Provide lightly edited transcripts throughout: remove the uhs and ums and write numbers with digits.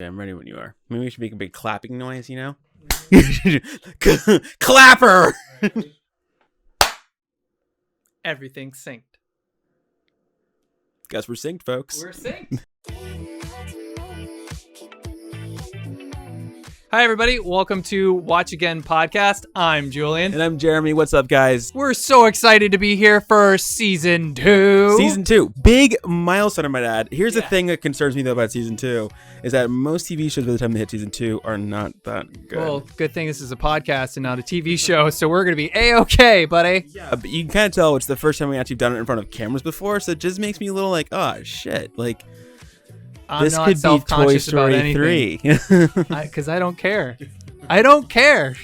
Yeah, I'm ready when you are. Maybe we should make a big clapping noise, you know? Clapper! Everything's synced. Guess we're synced, folks. We're synced. Hi, everybody. Welcome to Watch Again podcast. I'm Julian. And I'm Jeremy. What's up, guys? We're so excited to be here for season 2. Season 2. Big milestone, I might add. Here's the thing that concerns me, though, about season 2, is that most TV shows, by the time they hit season 2, are not that good. Well, good thing this is a podcast and not a TV show, so we're going to be A-okay, buddy. Yeah, but you can kind of tell it's the first time we actually done it in front of cameras before, so it just makes me a little like, oh, shit. Like, I'm this not could be Toy self-conscious about Story anything. 3. Because I don't care. I don't care.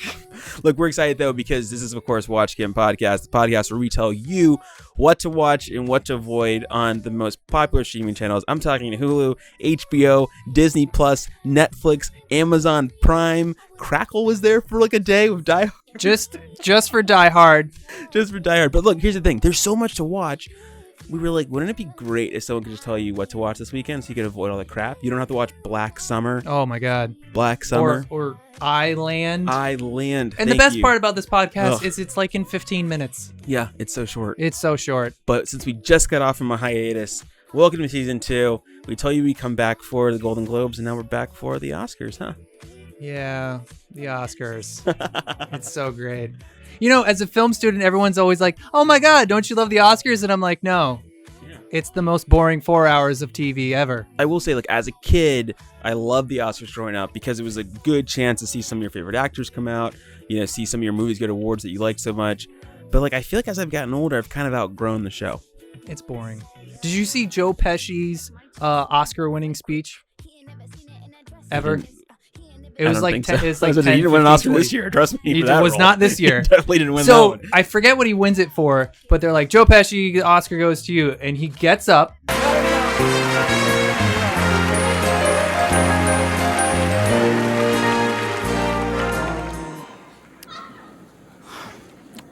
Look, we're excited, though, because this is, of course, Watch Again Podcast, the podcast where we tell you what to watch and what to avoid on the most popular streaming channels. I'm talking Hulu, HBO, Disney+, Netflix, Amazon Prime. Crackle was there for like a day with Die Hard. Just for Die Hard. Just for Die Hard. But look, here's the thing. There's so much to watch. We were like, wouldn't it be great if someone could just tell you what to watch this weekend so you could avoid all the crap? You don't have to watch Black Summer. Oh, my God. Black Summer. Or Island. And the best part about this podcast is it's like in 15 minutes. Yeah, it's so short. It's so short. But since we just got off from a hiatus, welcome to season 2. We tell you we come back for the Golden Globes, and now we're back for the Oscars, huh? Yeah, the Oscars. It's so great. You know, as a film student, everyone's always like, oh my God, don't you love the Oscars? And I'm like, no. Yeah. It's the most boring 4 hours of TV ever. I will say, like, as a kid, I loved the Oscars growing up because it was a good chance to see some of your favorite actors come out, you know, see some of your movies get awards that you like so much. But, like, I feel like as I've gotten older, I've kind of outgrown the show. It's boring. Did you see Joe Pesci's Oscar-winning speech? Ever? It was like 10, so. He didn't win an Oscar this year. Trust me. He was not this year. He definitely didn't win that one. So I forget what he wins it for, but they're like, Joe Pesci, Oscar goes to you, and he gets up.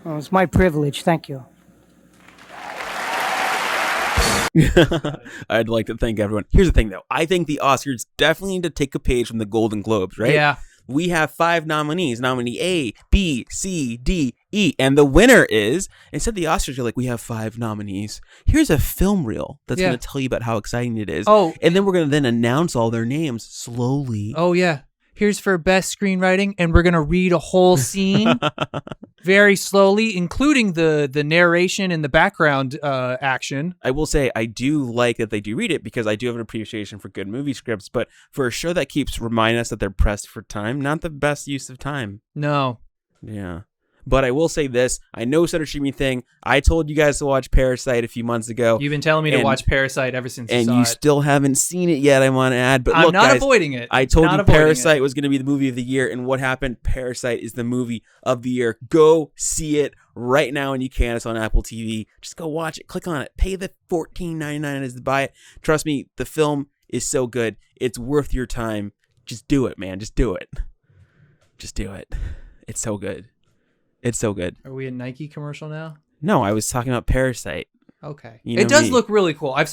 Oh, it's my privilege. Thank you. I'd like to thank everyone. Here's the thing, though. I think the Oscars definitely need to take a page from the Golden Globes, right? Yeah. We have 5 nominees. Nominee A, B, C, D, E. And the winner is, instead of the Oscars, you're like, we have 5 nominees. Here's a film reel that's going to tell you about how exciting it is. Oh. And then we're going to then announce all their names slowly. Oh, yeah. Here's for best screenwriting, and we're going to read a whole scene very slowly, including the narration and the background action. I will say I do like that they do read it because I do have an appreciation for good movie scripts, but for a show that keeps reminding us that they're pressed for time, not the best use of time. No. Yeah. But I will say this. I know it's not a streaming thing. I told you guys to watch Parasite a few months ago. You've been telling me to watch Parasite ever since you saw it. And you still haven't seen it yet, I want to add. But I'm look, not guys, avoiding it. I told you Parasite was going to be the movie of the year. And what happened? Parasite is the movie of the year. Go see it right now when you can. It's on Apple TV. Just go watch it. Click on it. Pay the $14.99 as to buy it. Trust me, the film is so good. It's worth your time. Just do it, man. Just do it. Just do it. It's so good. It's so good. Are we a Nike commercial now? No, I was talking about Parasite. Okay. You know it does look really cool. I've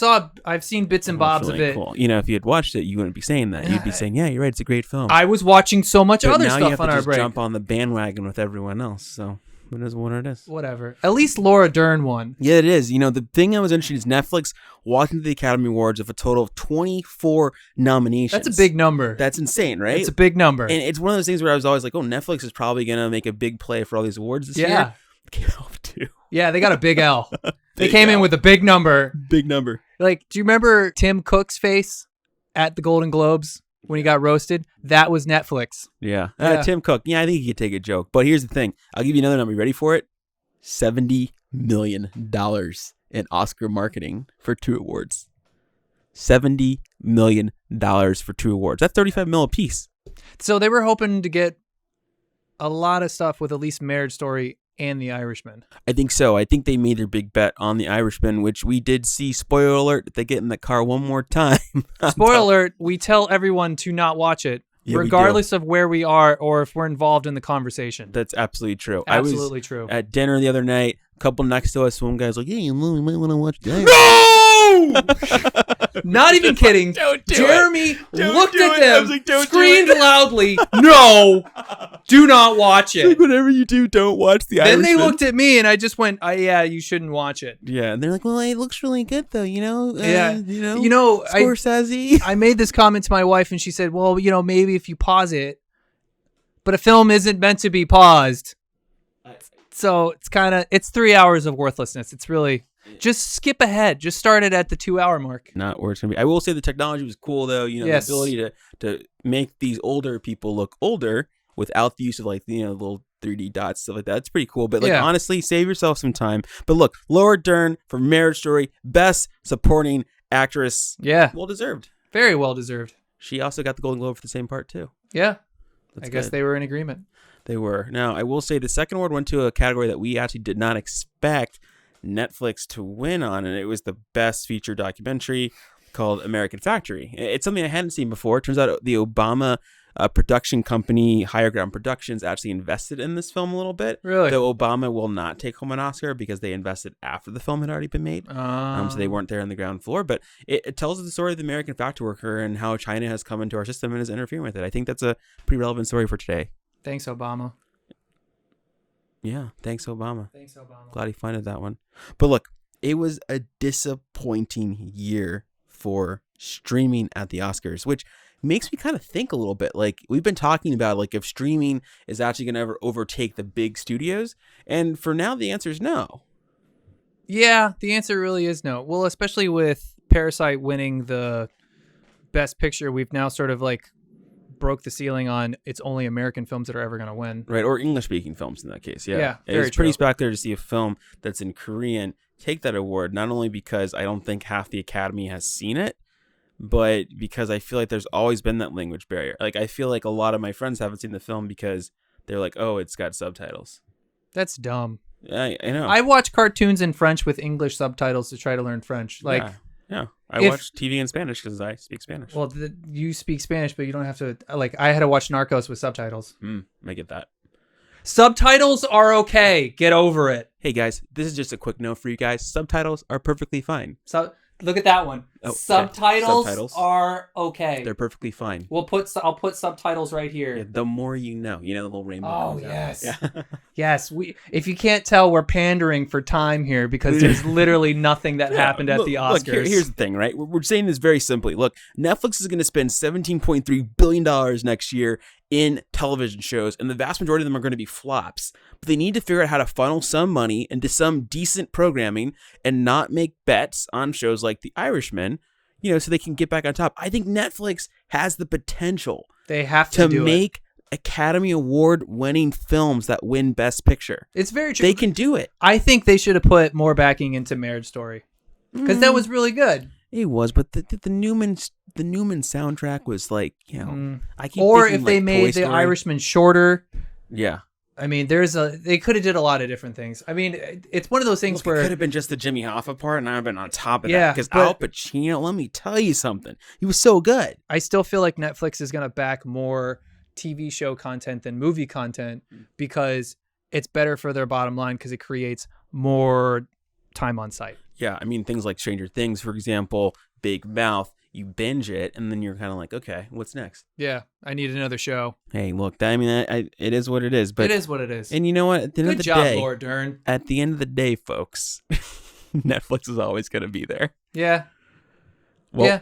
seen bits and bobs really of it. Cool. You know, if you had watched it, you wouldn't be saying that. You'd be saying, yeah, you're right. It's a great film. I was watching so much other now stuff you have on to our just break. jump on the bandwagon with everyone else. So it is what it is. Whatever. At least Laura Dern won. Yeah, it is. You know, the thing I was interested in is Netflix walked into the Academy Awards with a total of 24 nominations. That's a big number. That's insane, right? It's a big number. And it's one of those things where I was always like, oh, Netflix is probably going to make a big play for all these awards this year. Came out with 2. Yeah, they got a big L. They came in with a big number. Big number. Like, do you remember Tim Cook's face at the Golden Globes when he got roasted? That was Netflix. Yeah. Tim Cook. Yeah, I think he could take a joke. But here's the thing. I'll give you another number. You ready for it? $70 million in Oscar marketing for 2 awards. $70 million for 2 awards. That's $35 million a piece. So they were hoping to get a lot of stuff with at least Marriage Story and The Irishman. I think so. I think they made their big bet on The Irishman, which we did see. Spoiler alert, if they get in the car one more time. Spoiler alert, we tell everyone to not watch it, regardless of where we are or if we're involved in the conversation. That's absolutely true. Absolutely true. At dinner the other night, a couple next to us, one guy's like, hey, you might want to watch that. No! Not even kidding. Don't do Jeremy Don't looked do at it. I them, was like, don't do screamed it. loudly, "No, do not watch Like, it." whatever you do, don't watch The Then Irishman. they looked at me, and I just went, "Yeah, you shouldn't watch it." Yeah, and they're like, well, it looks really good, though, you know? Yeah. You know, Scorsese. I made this comment to my wife, and she said, "Well, maybe if you pause it, but a film isn't meant to be paused." So it's 3 hours of worthlessness. It's really just skip ahead. Just start it at the 2 hour mark. Not where it's going to be. I will say the technology was cool, though. Yes. The ability to make these older people look older without the use of, like, little 3D dots, stuff like that. It's pretty cool. But, like, honestly, save yourself some time. But look, Laura Dern for Marriage Story, Best Supporting Actress. Yeah. Well deserved. Very well deserved. She also got the Golden Globe for the same part, too. Yeah. That's I guess good. they were in agreement. They were. Now, I will say the second award went to a category that we actually did not expect Netflix to win on, and it was the best feature documentary called American Factory. It's something I hadn't seen before. It turns out the Obama production company, Higher Ground Productions, actually invested in this film a little bit. Really? Though Obama will not take home an Oscar because they invested after the film had already been made. So they weren't there on the ground floor. But it tells the story of the American factory worker and how China has come into our system and is interfering with it. I think that's a pretty relevant story for today. Thanks, Obama. Yeah, thanks, Obama. Thanks, Obama. Glad he funded that one. But look, it was a disappointing year for streaming at the Oscars, which makes me kind of think a little bit. Like, we've been talking about, like, if streaming is actually going to ever overtake the big studios. And for now, the answer is no. Yeah, the answer really is no. Well, especially with Parasite winning the Best Picture, we've now sort of, like, broke the ceiling on it's only American films that are ever going to win. Right, or English-speaking films in that case, yeah. Yeah, very it's pretty true. spectacular to see a film that's in Korean take that award, not only because I don't think half the Academy has seen it, but because I feel like there's always been that language barrier. Like, I feel like a lot of my friends haven't seen the film because they're like, oh, it's got subtitles. That's dumb. I know. I watch cartoons in French with English subtitles to try to learn French. Like, yeah. I watch TV in Spanish because I speak Spanish. Well, you speak Spanish, but you don't have to. Like, I had to watch Narcos with subtitles. I get that. Subtitles are okay. Get over it. Hey guys, this is just a quick note for you guys. Subtitles are perfectly fine. So look at that one. Oh, Subtitles are okay. They're perfectly fine. I'll put subtitles right here. Yeah, the more you know. You know, the little rainbow. Oh, comes out. yes. Yeah. Yes, if you can't tell, we're pandering for time here because there's literally nothing that happened at the Oscars. Look, here's the thing, right? We're saying this very simply. Look, Netflix is going to spend $17.3 billion next year in television shows, and the vast majority of them are going to be flops. But they need to figure out how to funnel some money into some decent programming and not make bets on shows like The Irishman, so they can get back on top. I think Netflix has the potential they have to make Academy Award winning films that win Best Picture. It's very true. They can do it. I think they should have put more backing into Marriage Story because that was really good. It was, but the Newman soundtrack was like, I keep or thinking, if they like, made Toy The Story. Irishman shorter. Yeah. I mean, they could have did a lot of different things. I mean, it's one of those things It where could have been just the Jimmy Hoffa part, and I've been on top of Yeah, that. Because but- Al Pacino, let me tell you something, he was so good. I still feel like Netflix is going to back more TV show content than movie content because it's better for their bottom line because it creates more time on site. Yeah, I mean, things like Stranger Things, for example, Big Mouth, you binge it, and then you're kind of like, okay, what's next? Yeah, I need another show. Hey, look, it is what it is. But It is what it is. And you know what? At the end of Good the job, day, Laura Dern. At the end of the day, folks, Netflix is always going to be there. Yeah. Well, yeah.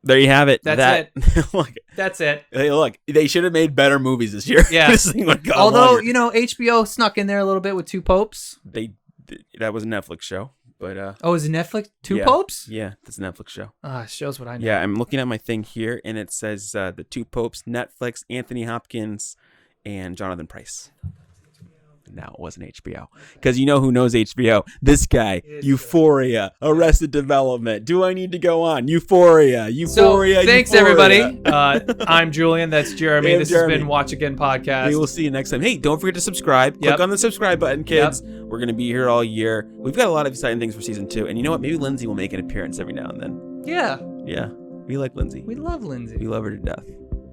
There you have it. That's it. Look, That's it. hey, look, they should have made better movies this year. Yeah. This thing would go Although, longer. HBO snuck in there a little bit with Two Popes. That was a Netflix show, but Oh, is it Netflix? Two yeah. Popes? Yeah, that's a Netflix show. It shows what I know. Yeah, I'm looking at my thing here, and it says the Two Popes, Netflix, Anthony Hopkins, and Jonathan Pryce. No, it wasn't HBO. Because you know who knows HBO? This guy. Euphoria. Arrested Development. Do I need to go on? Euphoria. Thanks, Euphoria. everybody. I'm Julian. That's Jeremy. Hey, I'm This Jeremy. has been Watch Again Podcast. We will see you next time. Hey, don't forget to subscribe. Click Yep. on the subscribe button, kids. We're going to be here all year. We've got a lot of exciting things for season 2. And you know what? Maybe Lindsay will make an appearance every now and then. Yeah. Yeah. We like Lindsay. We love Lindsay. We love her to death.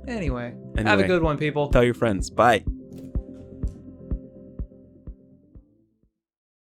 Anyway, have Anyway. a good one, people. Tell your friends. Bye.